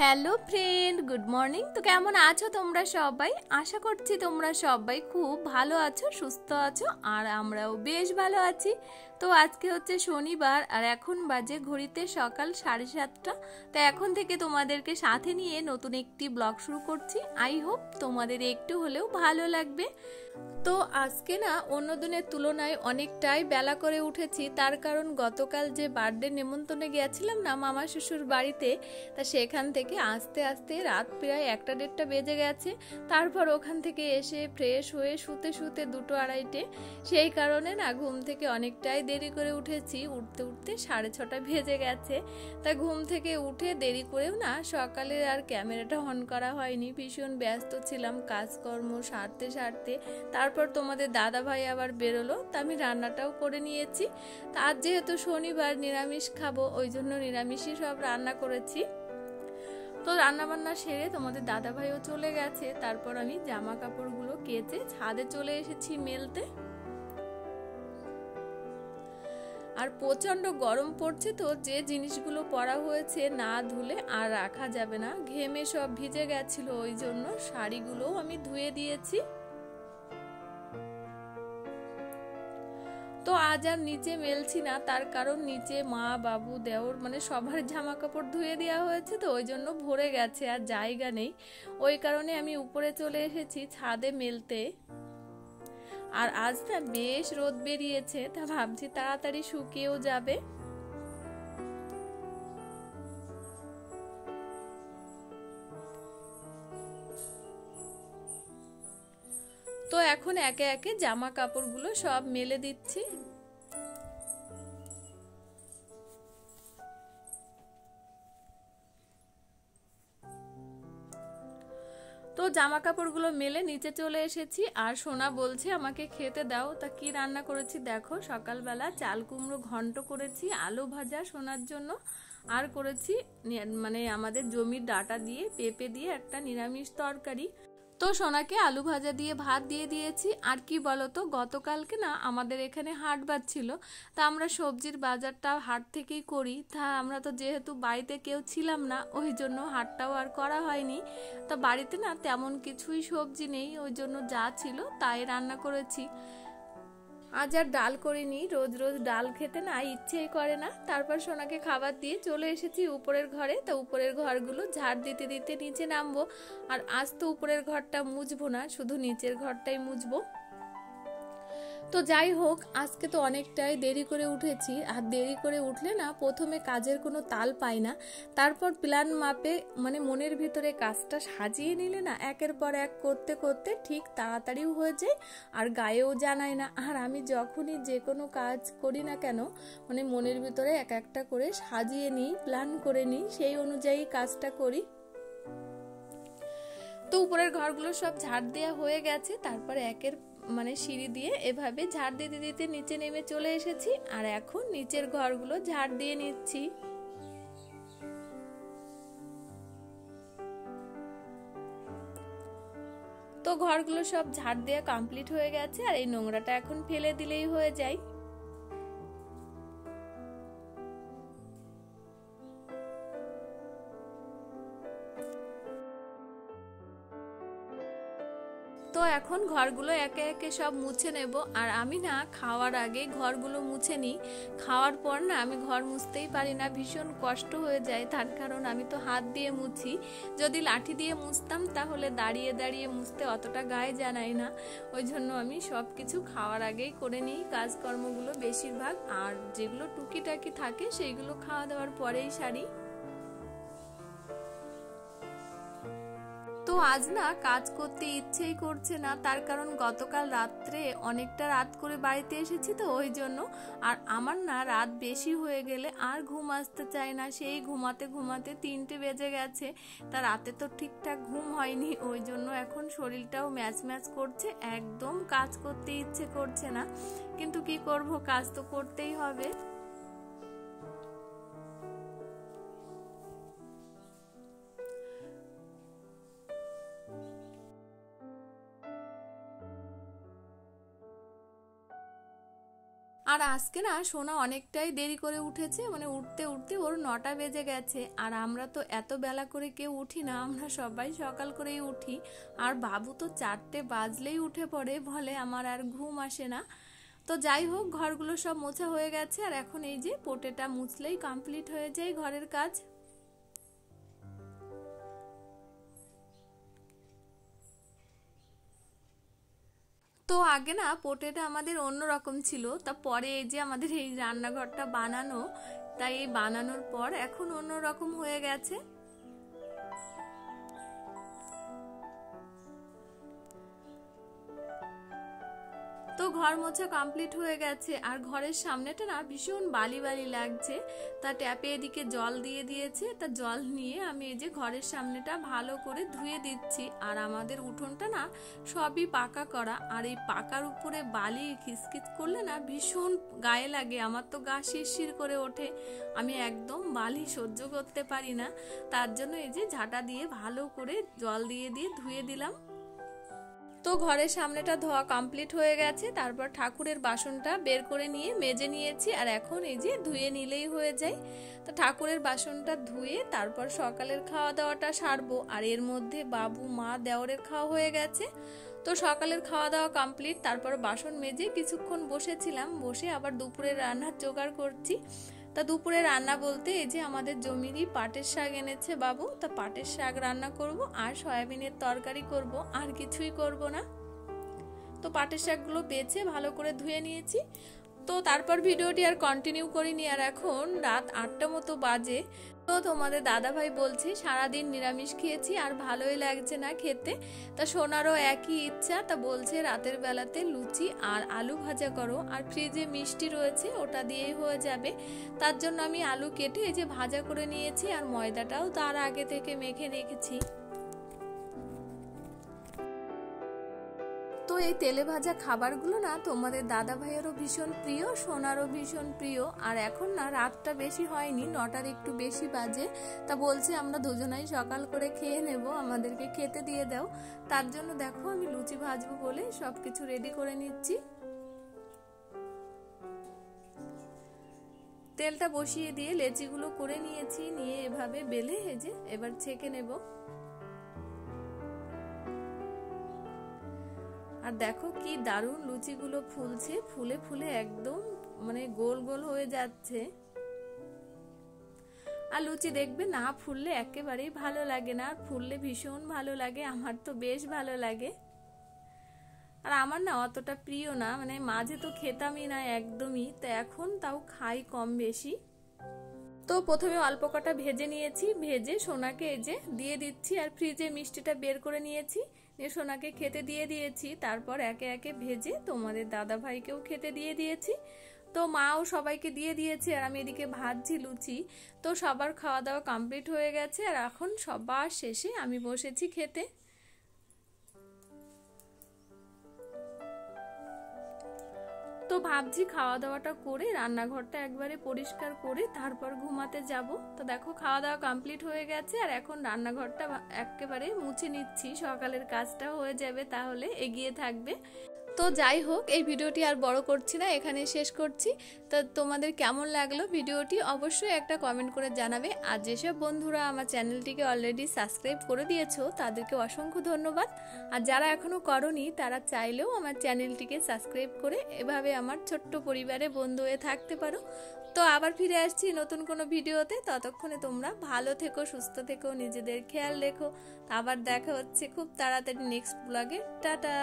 Hello friend, good morning. তো কেমন আছো তোমরা সবাই? আশা করছি তোমরা সবাই খুব ভালো আছো, সুস্থ আছো, আর আমরাও বেশ ভালো আছি। তো আজকে হচ্ছে শনিবার, আর এখন বাজে ঘড়িতে সকাল 7:30। তো এখন থেকে তোমাদেরকে সাথে নিয়ে নতুন একটি ব্লগ শুরু করছি। আই হোপ তোমাদের একটু হলেও ভালো লাগবে। তো আজকে না অন্য দিনের তুলনায় অনেকটাই বেলা করে উঠেছি, তার কারণ গতকাল যে বার্থডে নেমন্তন্নে গিয়েছিলাম না মামা শ্বশুর বাড়িতে, তা সেখান থেকে আস্তে আস্তে রাত প্রায় 1-1:30 বেজে গেছে। তারপর ওখান থেকে এসে ফ্রেশ হয়ে শুতে শুতে 2-2:30, সেই কারণে না ঘুম থেকে অনেকটাই দেরি করে উঠেছি। উঠতে উঠতে 6:30 বেজে গেছে। তা ঘুম থেকে উঠে দেরি করেও না সকালে আর ক্যামেরাটা অন করা হয়নি, ভীষণ ব্যস্ত ছিলাম কাজকর্ম সারতে সারতে। তারপর তোমাদের দাদা ভাই আবার বেরোলো, তা আমি রান্নাটাও করে নিয়েছি। তা আজ যেহেতু শনিবার নিরামিষ খাবো, ওই জন্য নিরামিষই সব রান্না করেছি। তো রান্না বান্না সেরে তোমাদের দাদা ভাইও চলে গেছে। তারপর আমি জামা কাপড়গুলো কেচে ছাদে চলে এসেছি মেলতে। আর প্রচন্ড গরম পড়ছে, তো যে জিনিসগুলো পরা হয়েছে না ধুলে আর রাখা যাবে না, ঘেমে সব ভিজে গেছিল, ওই জন্য শাড়িগুলোও আমি ধুয়ে দিয়েছি। তো আজ আর নিচে মেলছি না, তার কারণ নিচে মা বাবু দেওর মানে সবার জামা কাপড় ধুয়ে দেওয়া হয়েছে, তো ওই জন্য ভরে গেছে আর জায়গা নেই। ওই কারণে আমি উপরে চলে এসেছি ছাদে মেলতে। আর আজ না বেশ রোদ বেরিয়েছে, তা ভাবছি তাড়াতাড়ি শুকিয়েও যাবে। তো এখন একে একে জামা কাপড়গুলো সব মেলে দিচ্ছি। তো জামা কাপড়গুলো মেলে নিচে চলে এসেছি, আর সোনা বলছে আমাকে খেতে দাও। তা কি রান্না করেছি দেখো, সকালবেলা চাল কুমড়ো ঘন্ট করেছি, আলু ভাজা সোনার জন্য, আর করেছি মানে আমাদের জমির ডাঁটা দিয়ে পেঁপে দিয়ে একটা নিরামিষ তরকারি। তো সোনাকে আলু ভাজা দিয়ে ভাত দিয়ে দিয়েছি। আর কি বলতো, গতকালকে না আমাদের এখানে হাট বার ছিল, তা আমরা সবজির বাজারটা হাট থেকেই করি। তা আমরা তো যেহেতু বাড়িতে কেউ ছিলাম না, ওই জন্য হাটটাও আর করা হয়নি। তা বাড়িতে না তেমন কিছুই সবজি নেই, ওই জন্য যা ছিল তাই রান্না করেছি। আজ আর ডাল করিনি, রোজ রোজ ডাল খেতে না ইচ্ছেই করে না। তারপর সোনাকে খাবার দিয়ে চলে এসেছি উপরের ঘরে। তা উপরের ঘরগুলো ঝাড় দিতে দিতে নিচে নামবো। আর আজ তো উপরের ঘরটা মুছবো না, শুধু নিচের ঘরটাই মুছবো। তো যাই হোক, আজকে তো অনেকটাই দেরি করে উঠেছি, আর দেরি করে উঠলে না প্রথমে কাজের কোনো তাল পাই না। তারপর প্ল্যান মাপে মানে মনের ভিতরে কাজটা সাজিয়ে নিলে না একের পর এক করতে করতে ঠিক তাড়াতাড়িও হয়ে যায়, আর গায়েও জানায় না। আর আমি যখনই যে কোনো কাজ করি না কেন, মানে মনের ভিতরে এক একটা করে সাজিয়ে নিই, প্ল্যান করে নিই, সেই অনুযায়ী কাজটা করি। তো উপরের ঘরগুলো সব ঝাড় দেওয়া হয়ে গেছে। তারপরে একের মানে সিঁড়ি দিয়ে এভাবে ঝাড় দিতে দিতে নিচে নেমে চলে এসেছি, আর এখন নিচের ঘরগুলো ঝাড় দিয়ে নিচ্ছি। তো ঘরগুলো সব ঝাড় দেওয়া কমপ্লিট হয়ে গেছে, আর এই নোংরাটা এখন ফেলে দিলেই হয়ে যায়। তো এখন ঘরগুলো একে একে সব মুছে নেব। আর আমি না খাওয়ার আগে ঘরগুলো মুছে নিই, খাওয়ার পর না আমি ঘর মুছতেই পারি না, ভীষণ কষ্ট হয়ে যায়। তার কারণ আমি তো হাত দিয়ে মুছি, যদি লাঠি দিয়ে মুছতাম তাহলে দাঁড়িয়ে দাঁড়িয়ে মুছতে অতটা গায়ে জানাই না। ওই জন্য আমি সব কিছু খাওয়ার আগেই করে নিই কাজকর্মগুলো বেশিরভাগ, আর যেগুলো টুকিটাকি থাকে সেইগুলো খাওয়া দাওয়ার পরেই সারি। তো আজ না কাজ করতে ইচ্ছেই করছে না, তার কারণ গতকাল রাত্রে অনেকটা রাত করে বাড়িতে এসেছি, তো ওই জন্য। আর আমার না রাত বেশি হয়ে গেলে আর ঘুম আসতে চায় না, সেই ঘুমাতে ঘুমাতে 3টে বেজে গেছে। তা রাতে তো ঠিকঠাক ঘুম হয়নি, ওই জন্য এখন শরীরটাও ম্যাচ ম্যাচ করছে, একদম কাজ করতে ইচ্ছে করছে না। কিন্তু কি করব, কাজ তো করতেই হবে। আর আজকে না সোনা অনেকটাই দেরি করে উঠেছে, মানে উঠতে উঠতে ওর 9টা বেজে গেছে। আর আমরা তো এত বেলা করে কেউ উঠি না, আমরা সবাই সকাল করেই উঠি। আর বাবু তো 4টে বাজলেই উঠে পড়ে, বলে আমার আর ঘুম আসে না। তো যাই হোক, ঘরগুলো সব মোছা হয়ে গেছে, আর এখন এই যে পোটেটা মুছলেই কমপ্লিট হয়ে যায় ঘরের কাজ। তো আগে না পোটেটা আমাদের অন্য রকম ছিল, তা পরে এই যে আমাদের এই রান্নাঘরটা বানানো, তাই এই বানানোর পর এখন অন্য রকম হয়ে গেছে। তো ঘর মোছা কমপ্লিট হয়ে গেছে, আর ঘরের সামনেটা না ভীষণ বালি বালি লাগছে। তা ট্যাপে এদিকে জল দিয়ে দিয়েছে, তা জল নিয়ে আমি এই যে ঘরের সামনেটা ভালো করে ধুয়ে দিচ্ছি। আর আমাদের উঠোনটা না সবই পাকা করা, আর এই পাকার উপরে বালি খিচখিচ করলে না ভীষণ গায়ে লাগে, আমার তো গা শিরশির করে ওঠে, আমি একদম বালি সহ্য করতে পারি না। তার জন্য এই যে ঝাঁটা দিয়ে ভালো করে জল দিয়ে দিয়ে ধুয়ে দিলাম। তো ঘরের সামনেটা ধোয়া কমপ্লিট হয়ে গেছে, তারপর ঠাকুরের বাসনটা বের করে নিয়ে মেজে নিয়েছি, আর এখন এই যে ধুয়ে নিলেই হয়ে যায়। তো ঠাকুরের বাসনটা ধুয়ে তারপর সকালের খাওয়া দাওয়াটা সারবো, আর এর মধ্যে বাবু মা দেওরের খাওয়া হয়ে গেছে। তো সকালের খাওয়া দাওয়া কমপ্লিট, তারপর বাসন মেজে কিছুক্ষণ বসেছিলাম, বসে আবার দুপুরের রান্নার জোগাড় করছি। তা দুপুরে রান্না বলতে এই যে আমাদের জমিরই পাটের শাক এনেছে বাবু, তা পাটের শাক রান্না করব আর সয়াবিনের তরকারি করব, আর কিছুই করব না। তো পাটের শাকগুলো বেছে ভালো করে ধুয়ে নিয়েছি। তো তারপর ভিডিওটি আর কন্টিনিউ করিনি, আর এখন রাত 8টা মতো বাজে। তো তোমাদের দাদাভাই বলছে সারাদিন নিরামিষ খেয়েছি আর ভালোই লাগছে না খেতে। তা সোনারও একই ইচ্ছা, তা বলছে রাতের বেলাতে লুচি আর আলু ভাজা করো, আর ফ্রিজে মিষ্টি রয়েছে ওটা দিয়েই হয়ে যাবে। তার জন্য আমি আলু কেটে এই যে ভাজা করে নিয়েছি, আর ময়দাটাও তার আগে থেকে মেখে রেখেছি। তো এই তেলে ভাজা খাবারগুলো না তোমাদের দাদা ভাইয়েরও ভীষণ প্রিয়, সোনারও ভীষণ প্রিয়। আর এখন না রাতটা বেশি হয়নি, 9টার একটু বেশি বাজে, তা বলছে আমরা দুজনাই সকাল করে খেয়ে নেব, আমাদেরকে খেতে দিয়ে দাও। তার জন্য দেখো আমি লুচি ভাজবো বলে সবকিছু রেডি করে নিচ্ছি। তেলটা বসিয়ে দিয়ে লেচিগুলো করে নিয়েছি, নিয়ে এভাবে বেলে এই যে এবার ছেঁকে নেব। আর দেখো কি দারুণ লুচিগুলো ফুলছে, ফুলে ফুলে একদম মানে গোল গোল হয়ে যাচ্ছে। আর লুচি দেখবে না ফুললে একেবারেই ভালো লাগে না, আর ফুললে ভীষণ ভালো লাগে, আমার তো বেশ ভালো লাগে। আর আমার না অতটা প্রিয় না, মানে মাঝে তো খেতামই না একদমই, তো এখন তাও খাই কম বেশি। তো প্রথমে অল্প কটা ভেজে নিয়েছি, ভেজে সোনাকে এই যে দিয়ে দিচ্ছি, আর ফ্রিজে মিষ্টিটা বের করে নিয়েছি, নিয়ে সোনাকে খেতে দিয়ে দিয়েছি। তারপর একে একে ভেজে তোমাদের দাদা ভাইকেও খেতে দিয়ে দিয়েছি। তো মাও সবাইকে দিয়ে দিয়েছে, আর আমি এদিকে ভাজছি লুচি। তো সবার খাওয়া দাওয়া কমপ্লিট হয়ে গেছে, আর এখন সবার শেষে আমি বসেছি খেতে। তো ভাবছি খাওয়া দাওয়াটা করে রান্নাঘরটা একবারে পরিষ্কার করে তারপর ঘুমাতে যাব। তো দেখো খাওয়া দাওয়া কমপ্লিট হয়ে গেছে, আর এখন রান্নাঘরটা একেবারে মুছে নিচ্ছি, সকালের কাজটা হয়ে যাবে, তাহলে এগিয়ে থাকবে। তো যাই হোক, এই ভিডিওটি আর বড় করছি না, এখানে শেষ করছি। তো তোমাদের কেমন লাগলো ভিডিওটি অবশ্যই একটা কমেন্ট করে জানাবে। আর যেসব বন্ধুরা আমার চ্যানেলটিকে অলরেডি সাবস্ক্রাইব করে দিয়েছো তাদেরকে অসংখ্য ধন্যবাদ। আর যারা এখনো করনি তারা চাইলেও আমার চ্যানেলটিকে সাবস্ক্রাইব করে এভাবে আমার ছোট্ট পরিবারে বন্ধু হয়ে থাকতে পারো। তো আবার ফিরে আসছি নতুন কোনো ভিডিওতে, ততক্ষণে তোমরা ভালো থেকো, সুস্থ থেকো, নিজেদের খেয়াল রেখো। আবার দেখা হচ্ছে খুব তাড়াতাড়ি নেক্সট ব্লগে। টাটা।